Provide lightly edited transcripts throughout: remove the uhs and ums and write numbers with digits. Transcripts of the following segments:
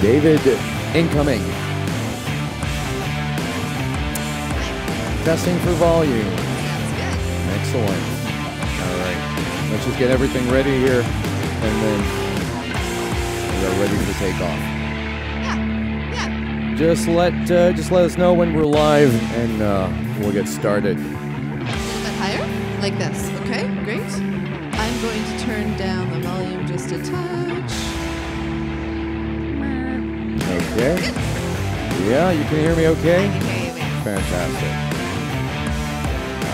David, incoming. Testing for volume. Sounds good. Excellent. All right. Let's just get everything ready here, and then we are ready to take off. Yeah. Just let us know when we're live, and we'll get started. A little bit higher, like this. Okay, great. I'm going to turn down the volume just a touch. Okay. Yeah, you can hear me okay? I can hear you, man. Fantastic.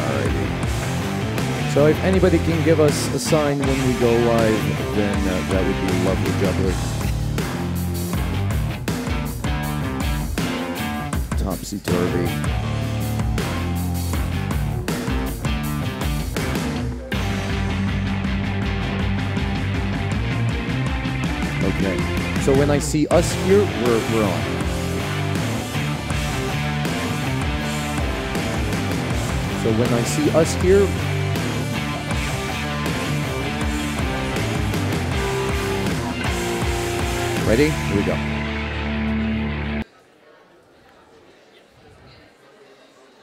Alrighty. So if anybody can give us a sign when we go live, then that would be lovely, jubbly. Topsy-turvy. Okay. So when I see us here, we're on. So when I see us here, ready? Here we go.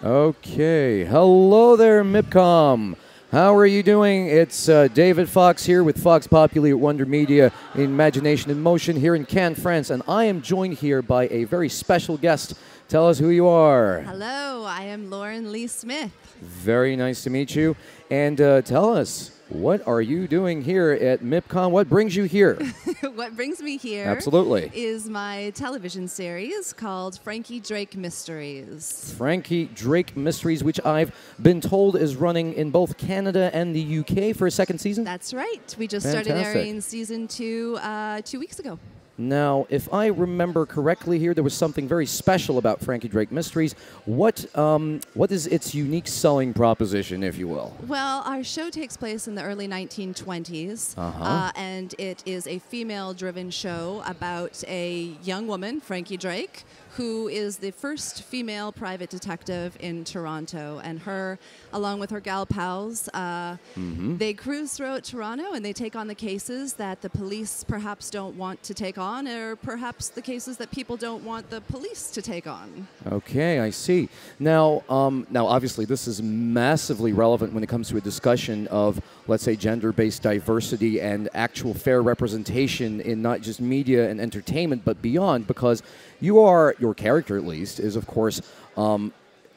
Okay. Hello there, MIPCOM. How are you doing? It's David Fox here with Fox Populi at Wonder Media, Imagination in Motion here in Cannes, France, and I am joined here by a very special guest. Tell us who you are. Hello, I am Lauren Lee Smith. Very nice to meet you. And tell us, what are you doing here at MIPCOM? What brings you here? What brings me here Absolutely. is my television series called Frankie Drake Mysteries. Frankie Drake Mysteries, which I've been told is running in both Canada and the UK for a second season? That's right. We just started Fantastic. airing season 2 2 weeks ago. Now, if I remember correctly here, there was something very special about Frankie Drake Mysteries. What is its unique selling proposition, if you will? Well, our show takes place in the early 1920s, and it is a female-driven show about a young woman, Frankie Drake, who is the first female private detective in Toronto. And her, along with her gal pals, they cruise throughout Toronto and they take on the cases that the police perhaps don't want to take on, or perhaps the cases that people don't want the police to take on. Okay, I see. Now, obviously, this is massively relevant when it comes to a discussion of, let's say, gender-based diversity and actual fair representation in not just media and entertainment, but beyond, because your character, at least, is, of course,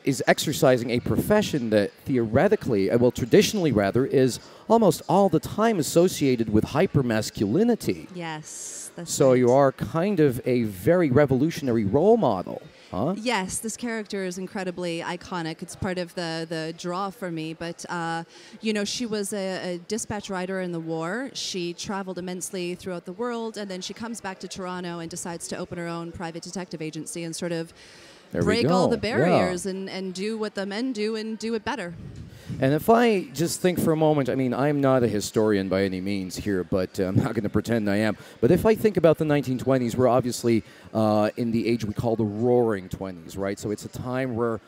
is exercising a profession that theoretically, well, traditionally rather, is almost all the time associated with hypermasculinity. Yes, that's So right. you are kind of a very revolutionary role model, huh? Yes, this character is incredibly iconic. It's part of the draw for me. But, you know, she was a dispatch rider in the war. She traveled immensely throughout the world, and then she comes back to Toronto and decides to open her own private detective agency and sort of break all the barriers and do what the men do and do it better. And if I just think for a moment, I mean, I'm not a historian by any means here, but I'm not going to pretend I am. But if I think about the 1920s, we're obviously in the age we call the Roaring 20s, right? So it's a time where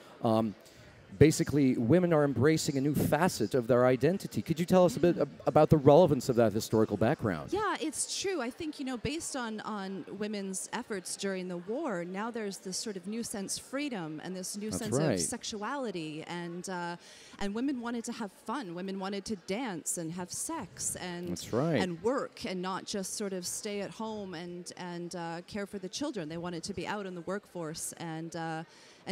basically women are embracing a new facet of their identity. Could you tell us a bit about the relevance of that historical background? Yeah, it's true. I think, you know, based on women's efforts during the war, now there's this sort of new sense of freedom and this new sense of sexuality, and women wanted to have fun. Women wanted to dance and have sex and and work, and not just sort of stay at home and care for the children. They wanted to be out in the workforce and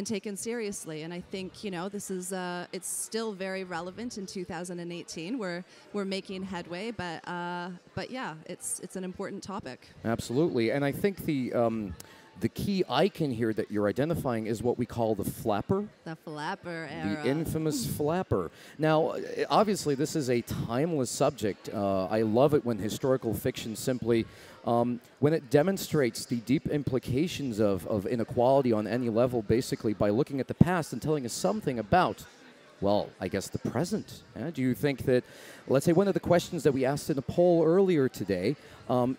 taken seriously. And I think, you know, this is it's still very relevant in 2018. We're making headway, but yeah, it's an important topic. Absolutely. And I think the key icon here that you're identifying is what we call the flapper. The flapper era. The infamous flapper. Now, obviously, this is a timeless subject. I love it when historical fiction simply, when it demonstrates the deep implications of inequality on any level, basically by looking at the past and telling us something about, well, I guess the present. Do you think that, let's say one of the questions that we asked in a poll earlier today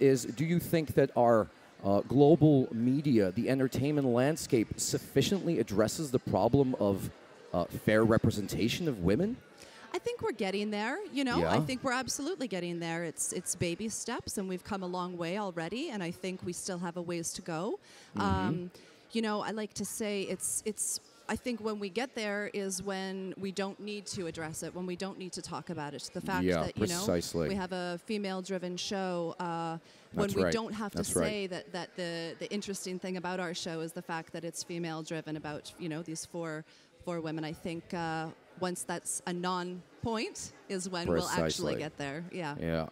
is, do you think that our global media, the entertainment landscape, sufficiently addresses the problem of fair representation of women? I think we're getting there, you know. Yeah. I think we're absolutely getting there. It's baby steps, and we've come a long way already, and I think we still have a ways to go. You know, I like to say it's I think when we get there is when we don't need to address it, when we don't need to talk about it. The fact that, you know, we have a female-driven show, when we don't have to say that the interesting thing about our show is the fact that it's female-driven about, you know, these four women. I think once that's a non-point is when we'll actually get there. Yeah. Yeah.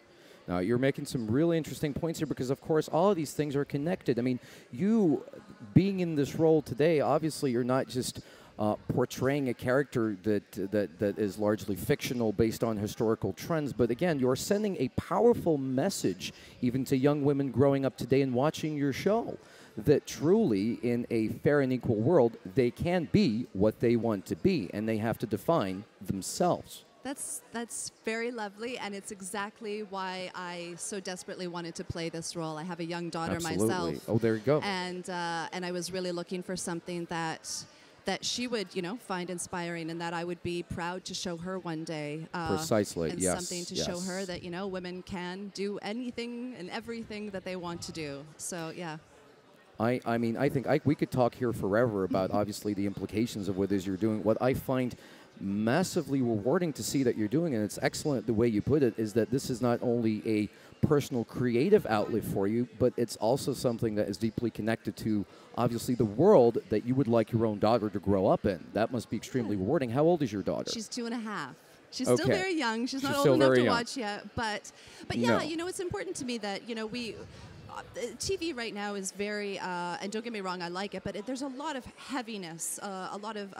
Now, you're making some really interesting points here because, of course, all of these things are connected. I mean, you being in this role today, obviously, you're not just portraying a character that is largely fictional based on historical trends, but again, you're sending a powerful message even to young women growing up today and watching your show that truly, in a fair and equal world, they can be what they want to be, and they have to define themselves. That's very lovely, and it's exactly why I so desperately wanted to play this role. I have a young daughter myself. Oh, there you go. And I was really looking for something that she would, you know, find inspiring, and that I would be proud to show her one day. Precisely. And something to show her that, you know, women can do anything and everything that they want to do. So yeah. I mean, I think we could talk here forever about obviously the implications of what it is you're doing. What I find massively rewarding to see that you're doing, and it's excellent the way you put it, is that this is not only a personal creative outlet for you, but it's also something that is deeply connected to obviously the world that you would like your own daughter to grow up in. That must be extremely rewarding. How old is your daughter? She's 2.5. She's still very young. She's not old enough to watch yet, but yeah, you know, it's important to me that, you know, TV right now is very, and don't get me wrong, I like it, but there's a lot of heaviness, a lot of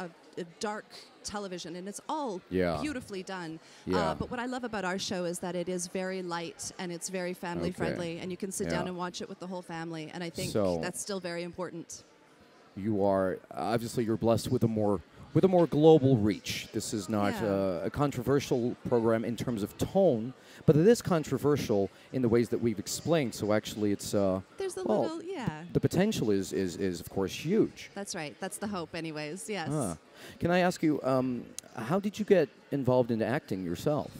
dark television, and it's all beautifully done. But what I love about our show is that it is very light, and it's very family friendly, and you can sit down and watch it with the whole family, and I think that's still very important. You are, obviously you're blessed with a more global reach. This is not a controversial program in terms of tone, but it is controversial in the ways that we've explained. So actually, it's there's a little, the potential is of course huge. That's right. That's the hope, anyways. Yes. Can I ask you, how did you get involved in acting yourself?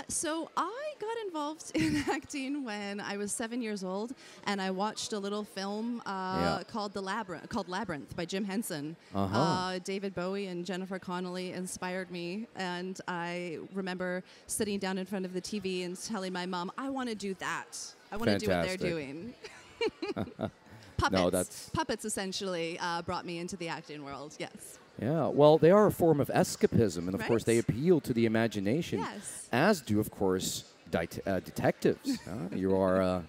So I got involved in acting when I was 7 years old, and I watched a little film called Labyrinth by Jim Henson. David Bowie and Jennifer Connelly inspired me, and I remember sitting down in front of the TV and telling my mom, I want to do that. I want to do what they're doing. Puppets essentially brought me into the acting world, yes. Yeah, well, they are a form of escapism, and of course they appeal to the imagination, as do, of course, detectives. You are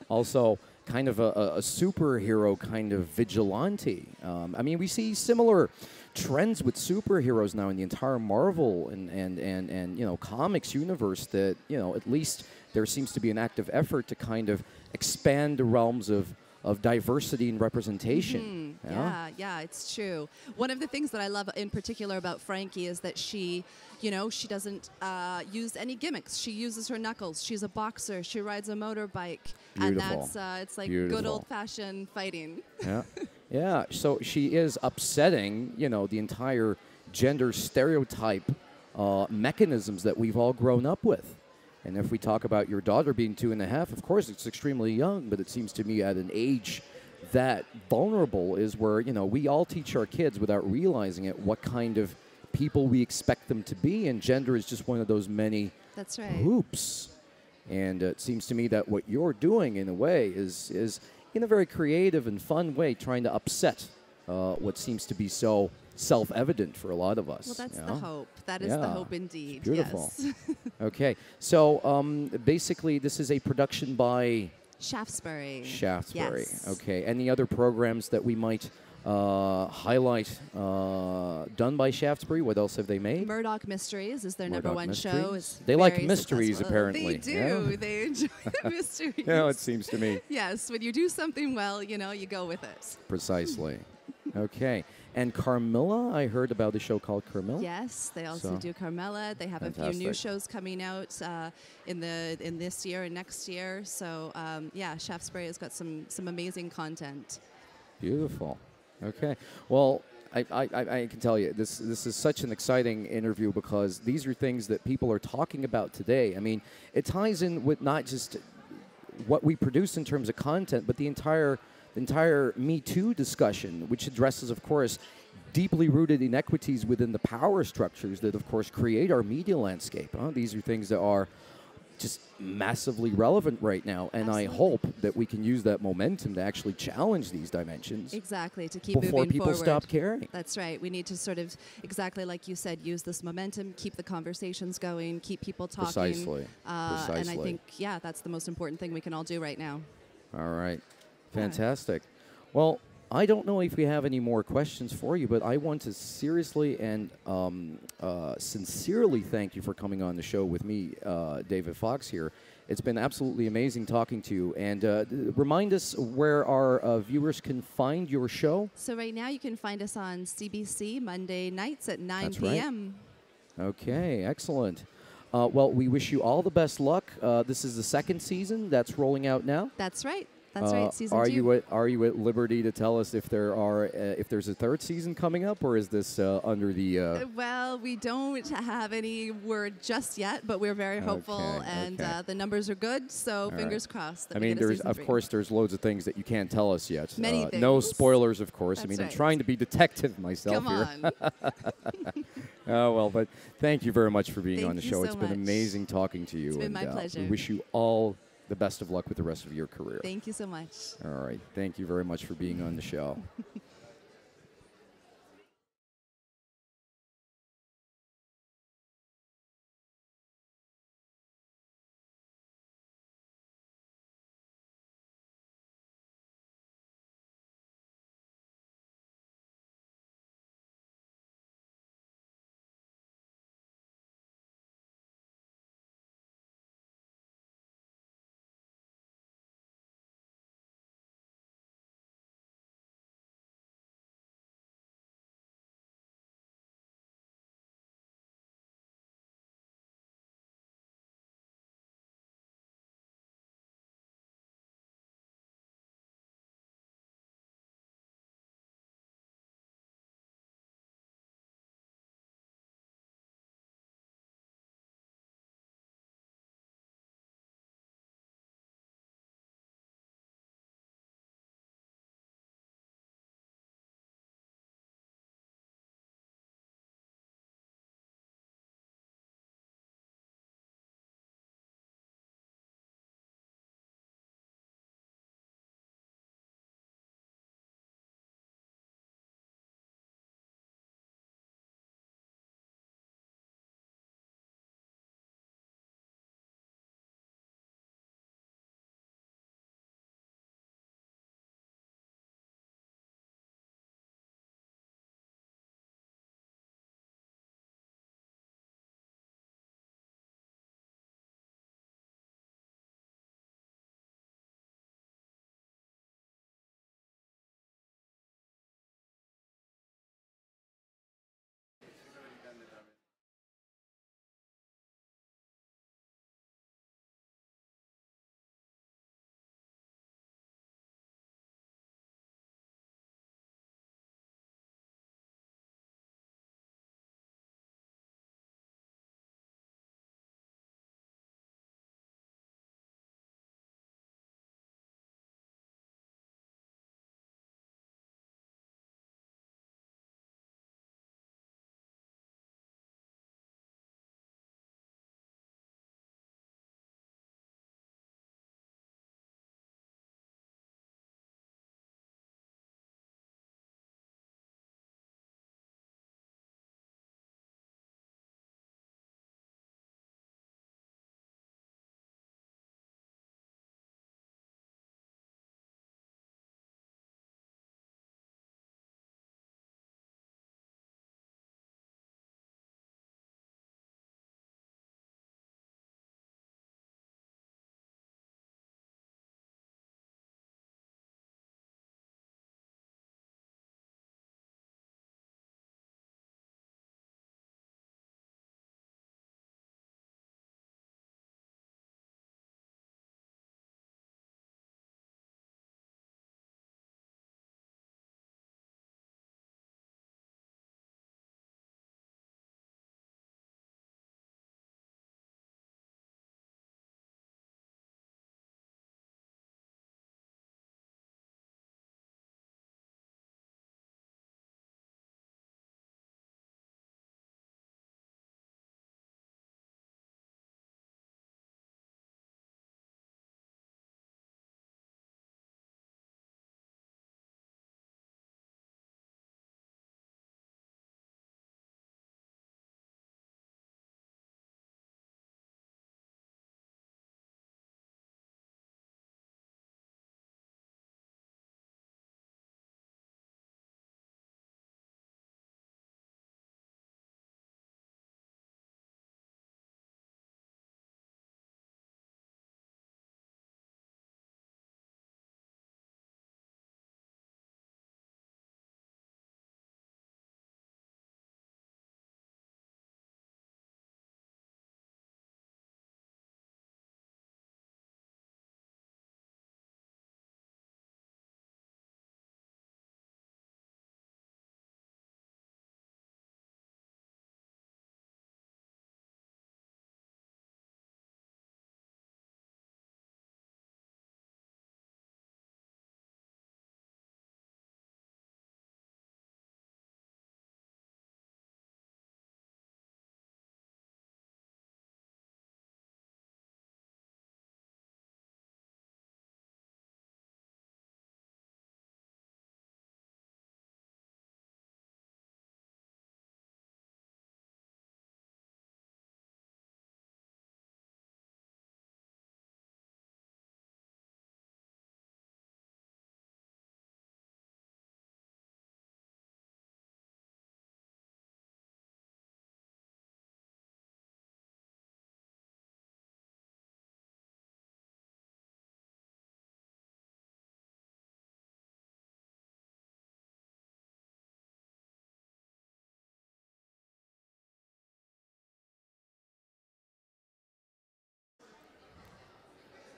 also kind of a superhero kind of vigilante. I mean, we see similar trends with superheroes now in the entire Marvel and you know, comics universe that, you know, at least there seems to be an active effort to kind of expand the realms of diversity and representation. Yeah, it's true. One of the things that I love in particular about Frankie is that she, you know, she doesn't use any gimmicks. She uses her knuckles. She's a boxer. She rides a motorbike. And that's, it's like good old-fashioned fighting. Yeah, so she is upsetting, you know, the entire gender stereotype mechanisms that we've all grown up with. And if we talk about your daughter being 2.5, of course it's extremely young, but it seems to me at an age that vulnerable is where, you know, we all teach our kids without realizing it what kind of people we expect them to be, and gender is just one of those many hoops. And it seems to me that what you're doing in a way is in a very creative and fun way trying to upset what seems to be so self-evident for a lot of us. Well, that's the hope. That is the hope indeed. It's beautiful. Yes. Okay, so basically this is a production by Shaftesbury. Yes. Okay, any other programs that we might highlight done by Shaftesbury? What else have they made? Murdoch Mysteries is their #1 show. They like mysteries, apparently. They do. They enjoy mysteries. Yeah, it seems to me. Yes, when you do something well, you know, you go with it. Precisely. Okay. And Carmilla, I heard about a show called Carmilla. Yes, they also do Carmilla. They have a few new shows coming out in this year and next year. So yeah, Shaftesbury has got some amazing content. Beautiful. Okay. Well, I can tell you, this is such an exciting interview because these are things that people are talking about today. I mean, it ties in with not just what we produce in terms of content, but the entire Me Too discussion, which addresses, of course, deeply rooted inequities within the power structures that, of course, create our media landscape. These are things that are just massively relevant right now, and Absolutely. I hope that we can use that momentum to actually challenge these dimensions. Exactly, to keep before moving people forward. stop caring. That's right. We need to sort of, exactly like you said, use this momentum, keep the conversations going, keep people talking. Precisely. And I think, yeah, that's the most important thing we can all do right now. All right. Fantastic. Well, I don't know if we have any more questions for you, but I want to seriously and sincerely thank you for coming on the show with me, David Fox here. It's been absolutely amazing talking to you. And remind us where our viewers can find your show. So right now you can find us on CBC Monday nights at 9 That's p.m. Right. Okay, excellent. Well, we wish you all the best luck. This is the second season that's rolling out now. That's right. That's right. Season 2. Are you at liberty to tell us if there's a third season coming up, or is this under the? Well, we don't have any word just yet, but we're very hopeful, and the numbers are good. So fingers crossed. That I mean, there's there's loads of things that you can't tell us yet. Many things. No spoilers, of course. That's I mean, right. I'm trying to be detective myself here. Oh well, but thank you very much for being on the show. It's been amazing talking to you. It's been my pleasure. We wish you all the best of luck with the rest of your career. Thank you so much. All right. Thank you very much for being on the show.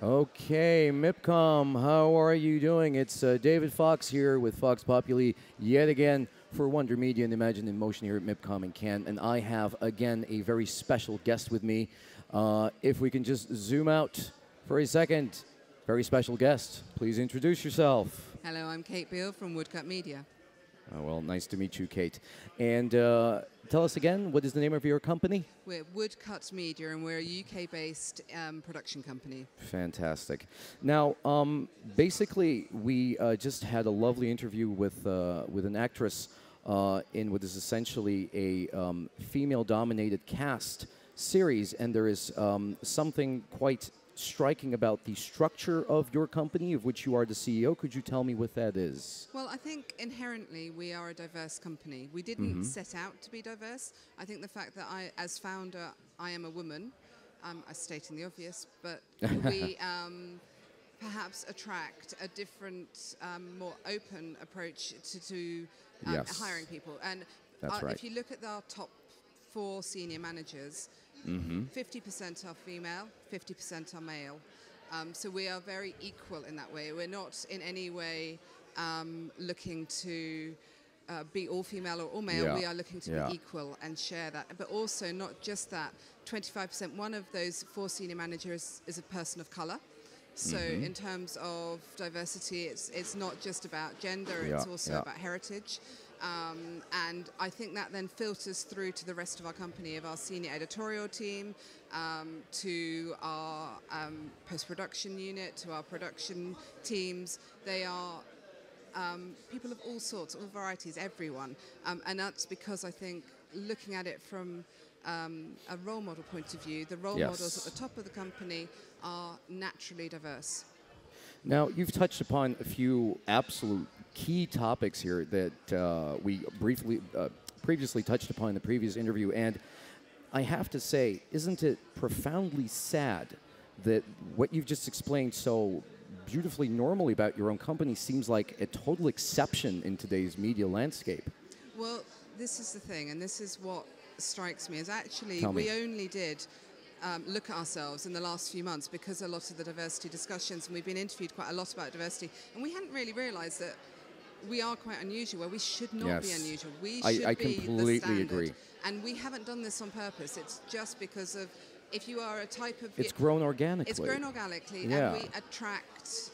Okay, MIPCOM, how are you doing? It's David Fox here with Fox Populi yet again for Wonder Media and Imagine in Motion here at MIPCOM in Cannes. And I have, again, a very special guest with me. If we can just zoom out for a second. Very special guest. Please introduce yourself. Hello, I'm Kate Beal from Woodcut Media. Well, nice to meet you, Kate. And tell us again, what is the name of your company? We're Woodcut Media, and we're a UK-based production company. Fantastic. Now, basically, we just had a lovely interview with an actress in what is essentially a female-dominated cast series, and there is something quite striking about the structure of your company, of which you are the CEO. Could you tell me what that is? Well, I think inherently we are a diverse company. We didn't set out to be diverse. I think the fact that I, as founder, I am a woman, I state in the obvious, but we perhaps attract a different, more open approach to hiring people. And if you look at our top 4 senior managers, 50% are female, 50% are male. So we are very equal in that way. We're not in any way looking to be all female or all male. Yeah. We are looking to be equal and share that. But also not just that, 25%, one of those 4 senior managers is a person of color. So in terms of diversity, it's not just about gender, it's also about heritage. And I think that then filters through to the rest of our company, of our senior editorial team, to our post-production unit, to our production teams. They are people of all sorts, all varieties, everyone. And that's because I think looking at it from a role model point of view, the role models at the top of the company are naturally diverse. Now, you've touched upon a few absolute key topics here that we briefly, previously touched upon in the previous interview, and I have to say, isn't it profoundly sad that what you've just explained so beautifully normally about your own company seems like a total exception in today's media landscape? Well, this is the thing, and this is what strikes me, is actually we only did look at ourselves in the last few months because a lot of the diversity discussions, and we've been interviewed quite a lot about diversity, and we hadn't really realised that we are quite unusual, where we should not be unusual. We should I be completely the standard. agree. And we haven't done this on purpose. It's just because of, if you are a type of... It's grown organically. It's grown organically, and we attract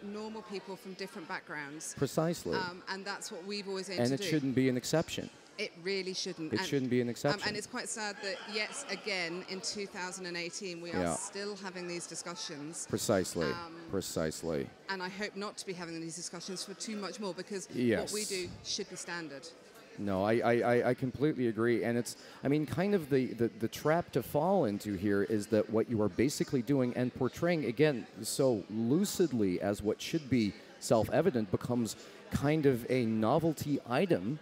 normal people from different backgrounds. Precisely. And that's what we've always aimed to do. And it shouldn't be an exception. It really shouldn't. It shouldn't be an exception. And it's quite sad that, yes, again, in 2018, we are still having these discussions. Precisely. Precisely. And I hope not to be having these discussions for too much more, because what we do should be standard. No, I completely agree. And it's, I mean, kind of the trap to fall into here is that what you are basically doing and portraying, again, so lucidly as what should be self-evident becomes kind of a novelty item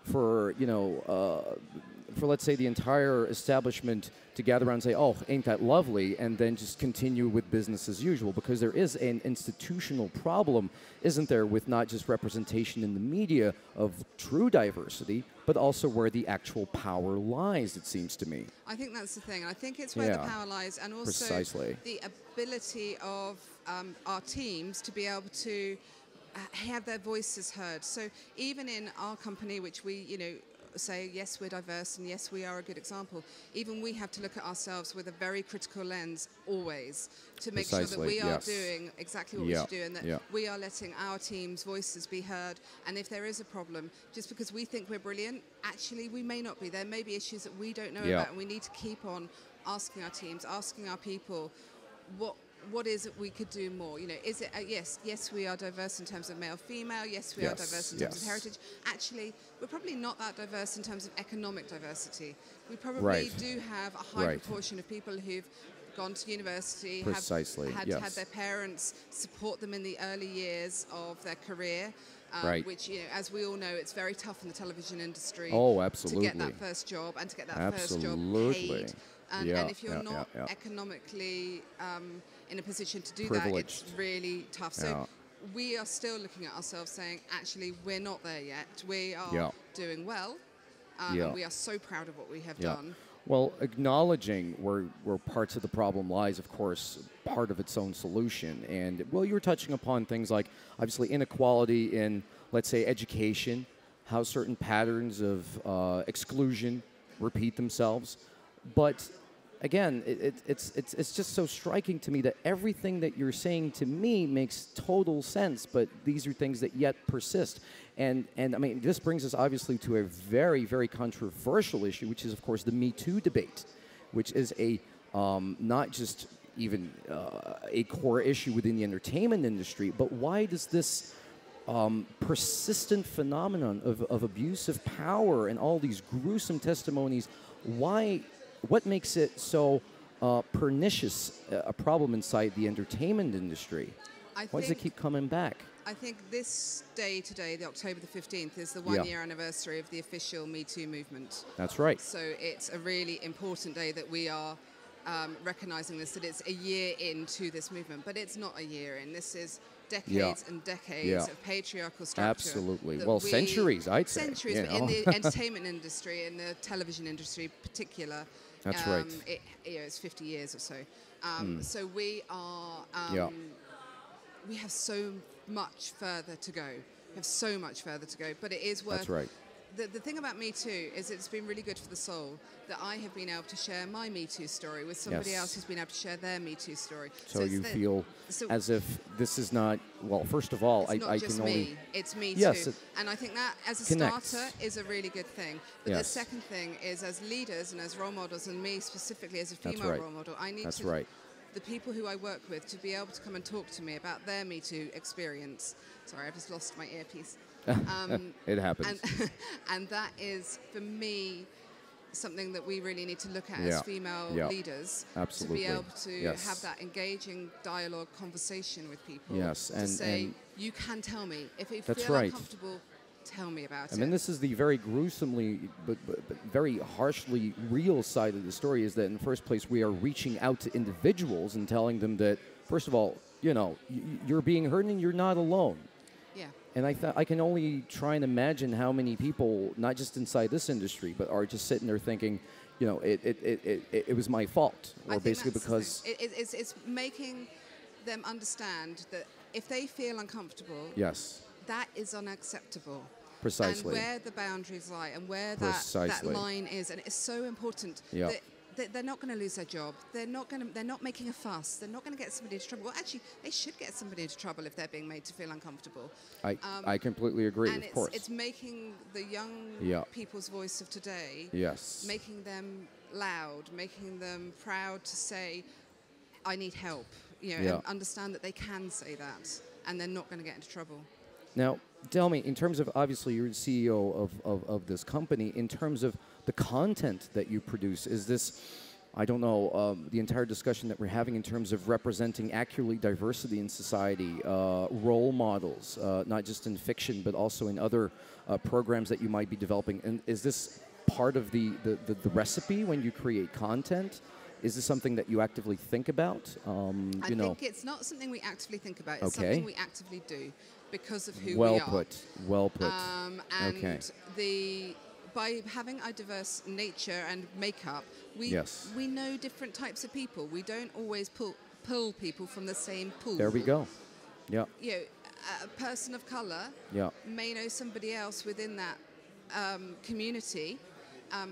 for, you know, for, let's say, the entire establishment to gather around and say, oh, ain't that lovely, and then just continue with business as usual, because there is an institutional problem, isn't there, with not just representation in the media of true diversity, but also where the actual power lies, it seems to me. I think that's the thing. I think it's where the power lies, and also the ability of our teams to be able to have their voices heard. So even in our company, which we, you know, say, yes, we're diverse, and yes, we are a good example, even we have to look at ourselves with a very critical lens always to make sure that we are doing exactly what we should do, and that we are letting our team's voices be heard. And if there is a problem, just because we think we're brilliant, actually we may not be. There may be issues that we don't know about, and we need to keep on asking our teams, asking our people, what is it we could do more? You know, is it, yes, we are diverse in terms of male, female. Yes, we are diverse in terms of heritage. Actually, we're probably not that diverse in terms of economic diversity. We probably do have a high proportion of people who've gone to university, have had their parents support them in the early years of their career. Which, you know, as we all know, it's very tough in the television industry to get that first job and to get that first job paid. And if you're not economically in a position to do that, it's really tough. So we are still looking at ourselves saying, actually, we're not there yet. We are doing well. And we are so proud of what we have done. Well, acknowledging where parts of the problem lies, of course, part of its own solution. And, well, you were touching upon things like, obviously, inequality in, let's say, education, how certain patterns of exclusion repeat themselves. But, again, it's just so striking to me that everything that you're saying to me makes total sense, but these are things that yet persist. And I mean, this brings us obviously to a very, very controversial issue, which is, of course, the Me Too debate, which is a not just even a core issue within the entertainment industry, but why does this persistent phenomenon of abuse of power and all these gruesome testimonies, what makes it so pernicious a problem inside the entertainment industry? Why does it keep coming back? I think this day today, the October the 15th, is the one-year anniversary of the official Me Too movement. That's right. So it's a really important day that we are recognizing this, that it's a year into this movement. But it's not a year in. This is decades and decades of patriarchal structure. Absolutely. Well, centuries, I'd say. Centuries, but in the entertainment industry, in the television industry in particular. That's right. It's 50 years or so. So we are... we have so much further to go. We have so much further to go, but it is worth... That's right. The thing about Me Too is it's been really good for the soul that I have been able to share my Me Too story with somebody else who's been able to share their Me Too story. So you feel as if this is not... Well, first of all, it's I can only... It's Me yes, Too. And I think that as a starter is a really good thing. But the second thing is, as leaders and as role models, and me specifically as a female role model, I need the people who I work with to be able to come and talk to me about their Me Too experience. Sorry, I've just lost my earpiece. It happens. And that is, for me, something that we really need to look at as female leaders. Absolutely. To be able to have that engaging dialogue conversation with people. Yes. To say, you can tell me. If you feel uncomfortable, tell me about it. And then this is the very gruesomely, but very harshly real side of the story, is that in the first place we are reaching out to individuals and telling them that, first of all, you know, you're being heard and you're not alone. Yeah. And I can only try and imagine how many people, not just inside this industry, but are just sitting there thinking, you know, it was my fault, or basically because it's making them understand that if they feel uncomfortable, that is unacceptable. Precisely. And where the boundaries lie and where that line is, and it's so important that they're not going to lose their job. They're not making a fuss. They're not going to get somebody into trouble. Well, actually, they should get somebody into trouble if they're being made to feel uncomfortable. I completely agree. And of course, it's making the young people's voice of today. Making them loud, making them proud to say, "I need help." You know, and understand that they can say that, and they're not going to get into trouble. Now, tell me, in terms of, obviously, you're the CEO of this company, in terms of the content that you produce, is this, I don't know, the entire discussion that we're having in terms of representing accurately diversity in society, role models, not just in fiction, but also in other programs that you might be developing, and is this part of the recipe when you create content? Is this something that you actively think about? I think it's not something we actively think about. It's something we actively do because of who we are. Well put. And by having a diverse nature and makeup, we know different types of people. We don't always pull people from the same pool. There we go. Yeah. You know, a person of color may know somebody else within that community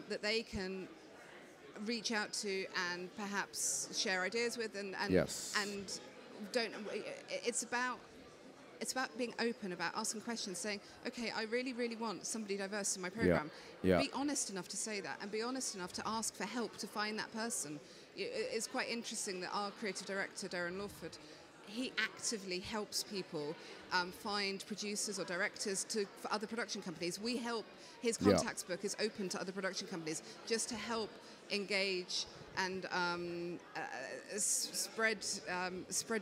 that they can reach out to and perhaps share ideas with, and don't. It's about being open, about asking questions, saying, okay, I really, really want somebody diverse in my program. Be honest enough to say that, and be honest enough to ask for help to find that person. It's quite interesting that our creative director, Darren Lawford, he actively helps people find producers or directors for other production companies. We help. His contacts book is open to other production companies just to help engage and spread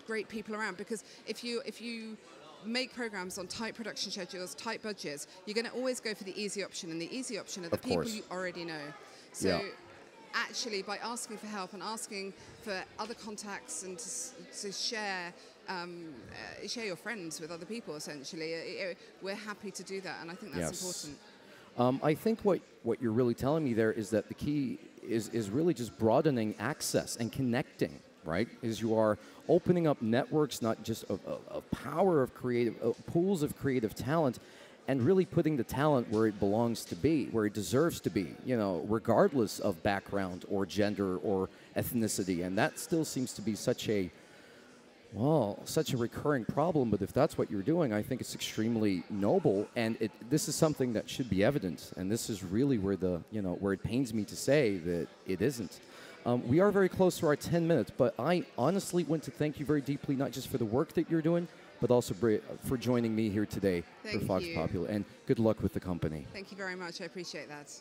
great people around. Because if you make programs on tight production schedules, tight budgets, you're going to always go for the easy option, and the easy option are the people you already know. So actually, by asking for help and asking for other contacts and to share your friends with other people, essentially, we're happy to do that, and I think that's important. I think what you're really telling me there is that the key is really just broadening access and connecting, right? Is you are opening up networks, not just of power of creative, pools of creative talent, and really putting the talent where it belongs to be, where it deserves to be, you know, regardless of background or gender or ethnicity. And that still seems to be such a, well, such a recurring problem. But if that's what you're doing, I think it's extremely noble. And this is something that should be evident. And this is really where where it pains me to say that it isn't. We are very close to our 10 minutes, but I honestly want to thank you very deeply, not just for the work that you're doing, but also for joining me here today for Fox Popular. And good luck with the company. Thank you very much. I appreciate that.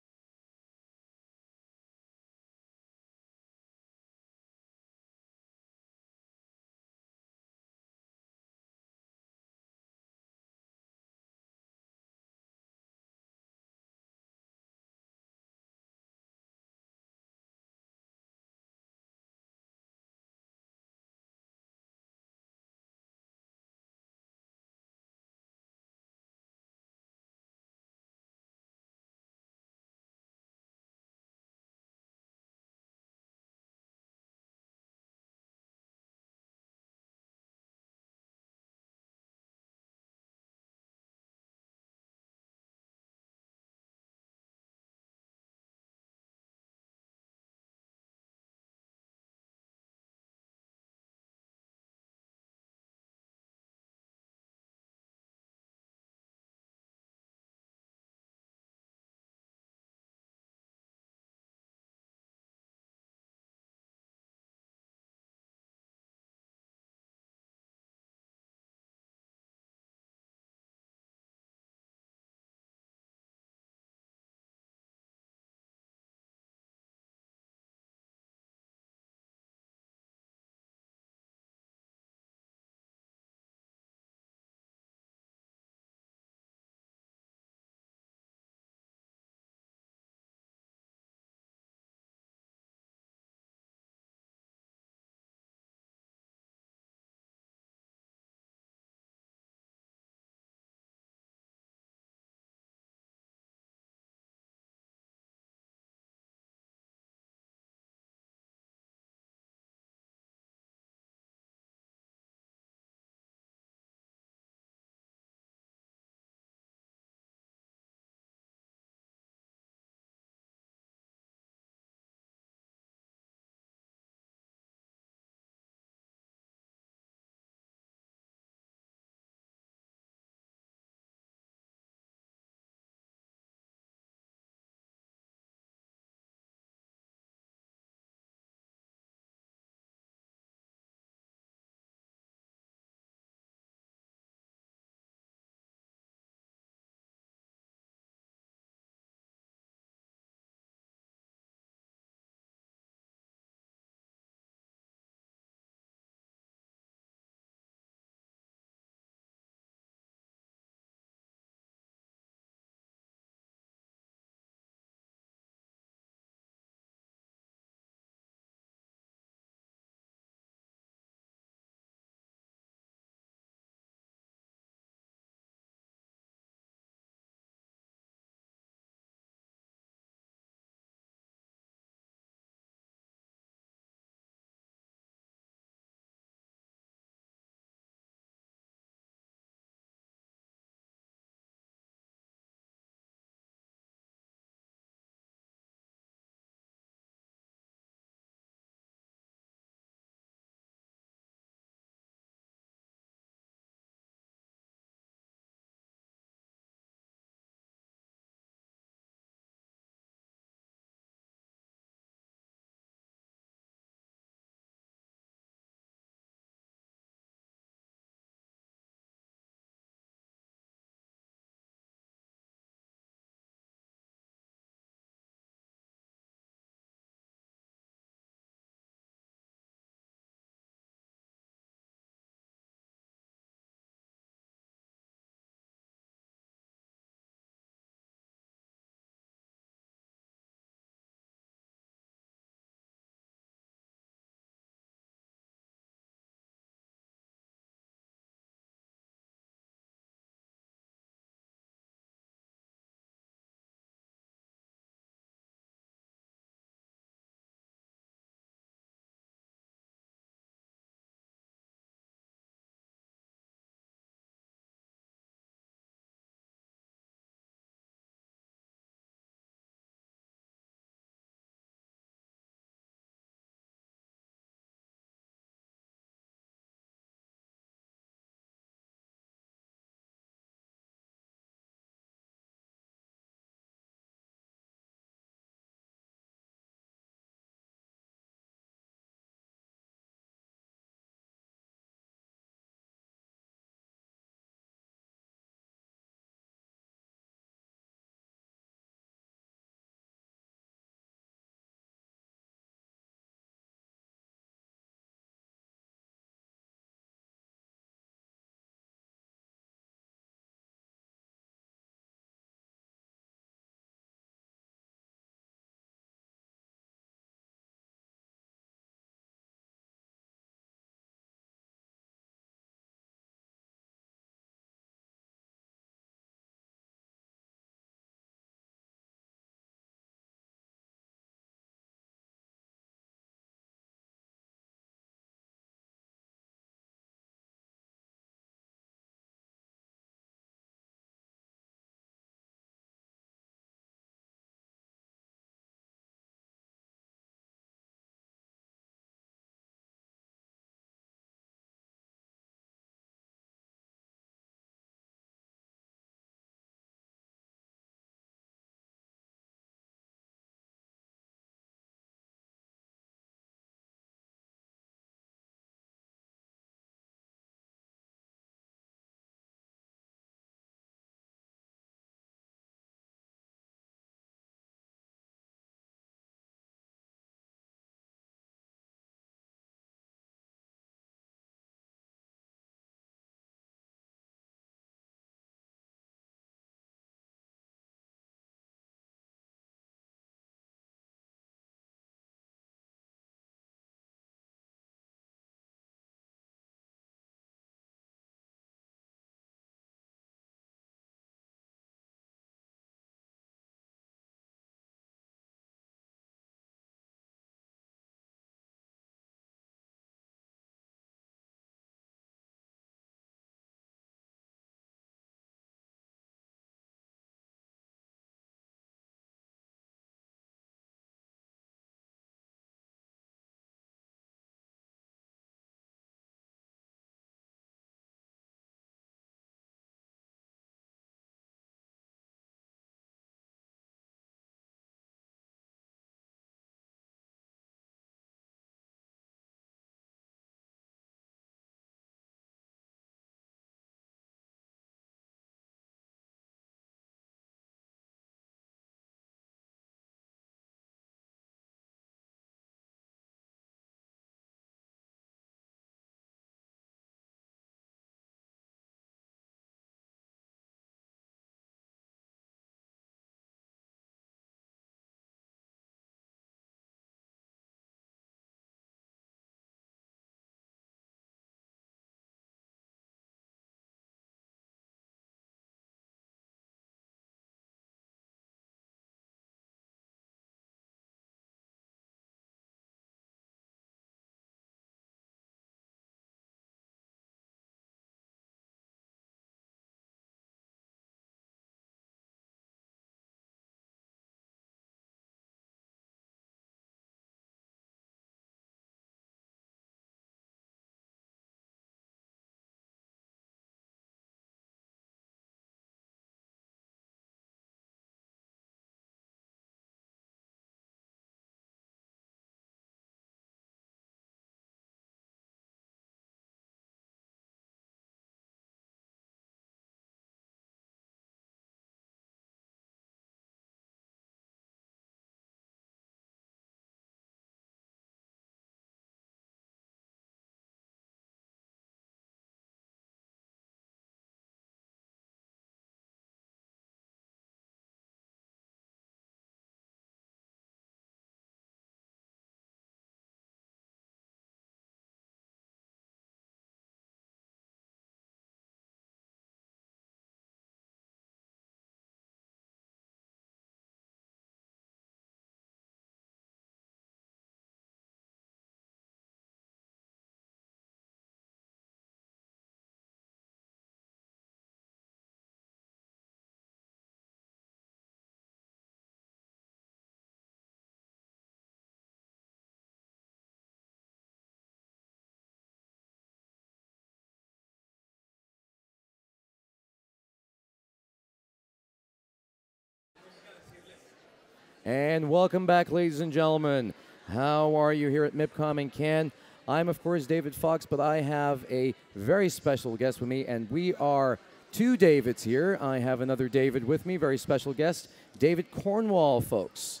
And welcome back, ladies and gentlemen. How are you here at MIPCOM in Cannes? I'm, of course, David Fox, but I have a very special guest with me, and we are two Davids here. I have another David with me, very special guest, David Cornwall, folks.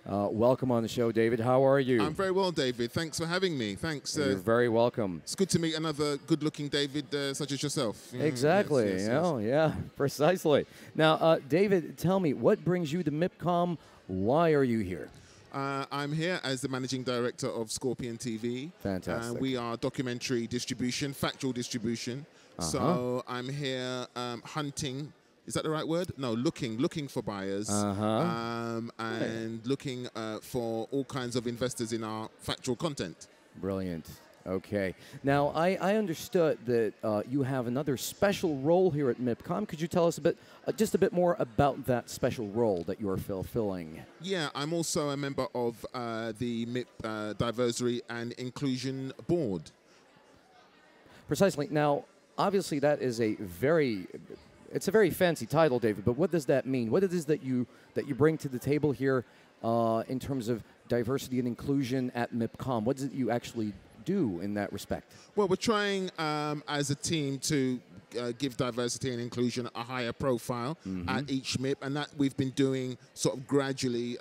Welcome on the show, David. How are you? I'm very well, David. Thanks for having me. Thanks. You're very welcome. It's good to meet another good-looking David such as yourself. Exactly. Yes. Yeah, precisely. Now, David, tell me, what brings you to MIPCOM? Why are you here? I'm here as the managing director of Scorpion TV. Fantastic. We are documentary distribution, factual distribution. So I'm here hunting. Is that the right word? No, looking for buyers and looking for all kinds of investors in our factual content. Brilliant. Okay. Now, I understood that you have another special role here at MIPCOM. Could you tell us just a bit more about that special role that you are fulfilling? Yeah, I'm also a member of the MIP Diversity and Inclusion Board. Precisely. Now, obviously, that is it's a very fancy title, David, but what does that mean? What it is that you bring to the table here in terms of diversity and inclusion at MIPCOM? What is it you actually do in that respect? Well, we're trying as a team to give diversity and inclusion a higher profile at each MIP, and that we've been doing sort of gradually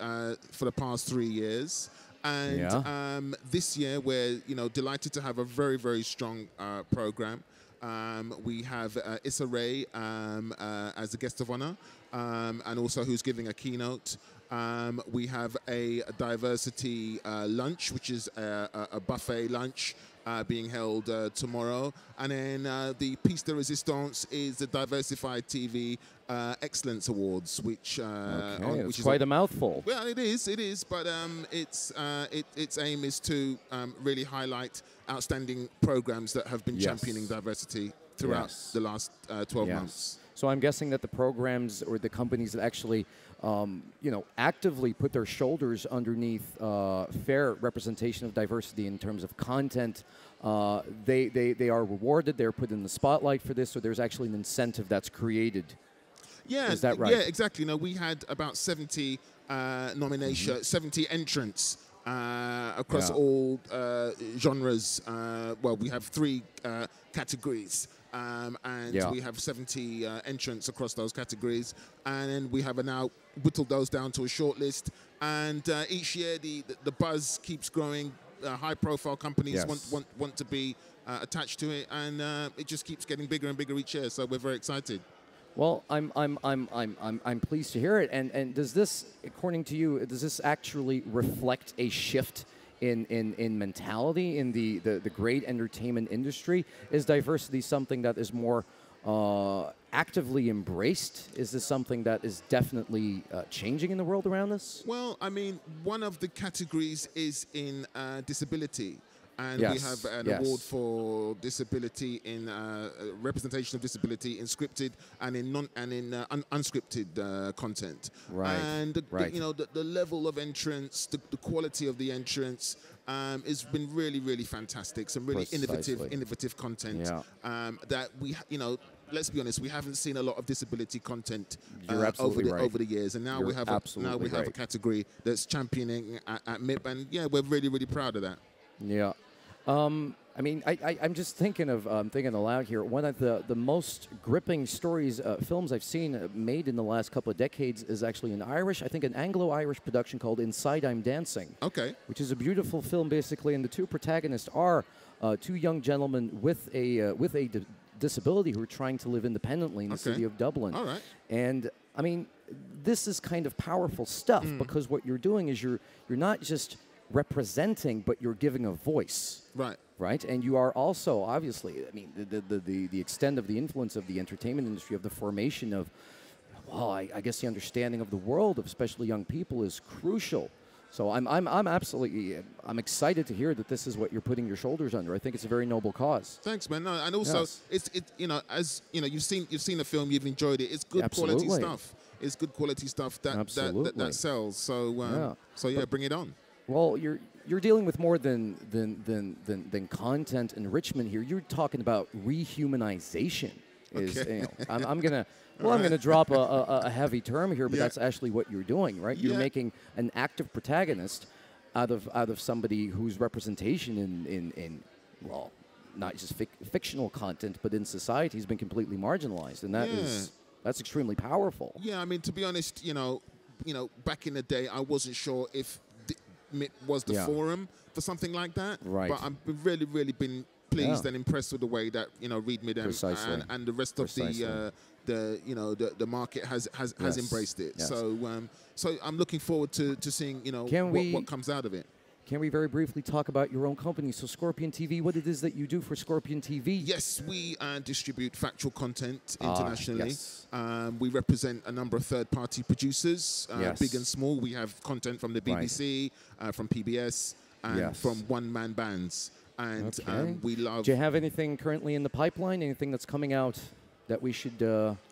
for the past 3 years. And this year, we're delighted to have a very, very strong program. We have Issa Rae as the guest of honor, and also who's giving a keynote. We have a diversity lunch, which is a buffet lunch being held tomorrow. And then the piece de resistance is the Diversified TV Excellence Awards, which it's quite a mouthful. Well, it is, but its aim is to really highlight outstanding programs that have been championing diversity throughout the last 12 months. So I'm guessing that the programs or the companies that actually, actively put their shoulders underneath fair representation of diversity in terms of content, they are rewarded. They're put in the spotlight for this. So there's actually an incentive that's created. Yeah, is that right? Yeah, exactly. We had about 70 nominations, 70 entrants across all genres. Well, we have 3 categories. And we have 70 entrants across those categories, and then we have now whittled those down to a short list. And each year the buzz keeps growing. High-profile companies want to be attached to it, and it just keeps getting bigger and bigger each year. So we're very excited. Well, I'm pleased to hear it. And does this, according to you, does this actually reflect a shift in mentality in the great entertainment industry? Is diversity something that is more actively embraced? Is this something that is definitely changing in the world around us? Well, I mean, one of the categories is in disability. And we have an award for disability in representation of disability in scripted and in unscripted content. Right. And the level of entrance, the quality of the entrance has been really, really fantastic. Some really innovative content that we, let's be honest, we haven't seen a lot of disability content over the years, and now we have a category that's championing at MIP, and we're really, really proud of that. Yeah. I mean, I'm just thinking aloud here. One of the most gripping stories, films I've seen made in the last couple of decades is actually an Anglo-Irish production called Inside I'm Dancing. Okay. Which is a beautiful film, basically, and the 2 protagonists are 2 young gentlemen with a disability who are trying to live independently in the city of Dublin. All right. And I mean, this is kind of powerful stuff because what you're doing is you're not just representing, but you're giving a voice. Right, and you are also, obviously, I mean, the extent of the influence of the entertainment industry, of the formation of, well, I guess the understanding of the world of especially young people is crucial. So I'm absolutely excited to hear that this is what you're putting your shoulders under. I think it's a very noble cause. Thanks, man. No, and also as you've seen the film, you've enjoyed it. It's good quality stuff. It's good quality stuff that sells. So bring it on. Well, you're dealing with more than content enrichment here. You're talking about rehumanization. Is Okay. you know, I'm gonna. Well, I'm going to drop a heavy term here, but that's actually what you're doing, right? You're making an active protagonist out of somebody whose representation in well, not just fictional content, but in society has been completely marginalized, and that's extremely powerful. Yeah, I mean, to be honest, back in the day, I wasn't sure if MIP was the forum for something like that. Right. But I've really, really been pleased and impressed with the way that Read Mid and the rest of the market has embraced it. Yes. So I'm looking forward to seeing what comes out of it. Can we very briefly talk about your own company? So Scorpion TV, what it is that you do for Scorpion TV? Yes, we distribute factual content internationally. Yes. We represent a number of third-party producers, big and small. We have content from the BBC, from PBS, and from one-man bands. And we love... Do you have anything currently in the pipeline? Anything that's coming out that we should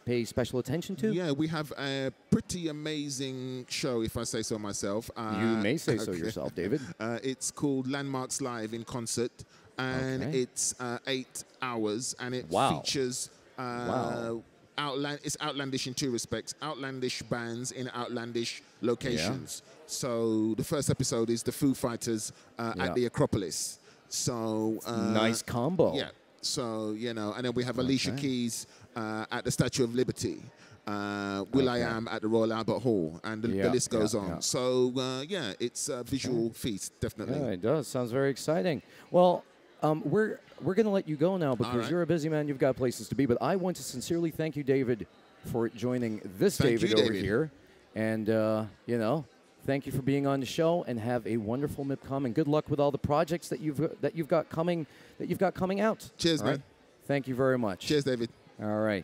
pay special attention to? Yeah, we have a pretty amazing show, if I say so myself. You may say so yourself, David. It's called Landmarks Live in Concert, and it's 8 hours, and it features... It's outlandish in two respects. Outlandish bands in outlandish locations. So the first episode is the Foo Fighters at the Acropolis. So nice combo. Yeah. So, and then we have Alicia Keys at the Statue of Liberty, will.i.am at the Royal Albert Hall, and the list goes on. Yeah. So, it's a visual feast, definitely. Yeah, it does. Sounds very exciting. Well, we're going to let you go now because you're a busy man. You've got places to be. But I want to sincerely thank you, David, for joining this David over here. And, thank you for being on the show, and have a wonderful MIPCOM, and good luck with all the projects that you've got coming out. Cheers, man. Thank you very much. Cheers, David. All right.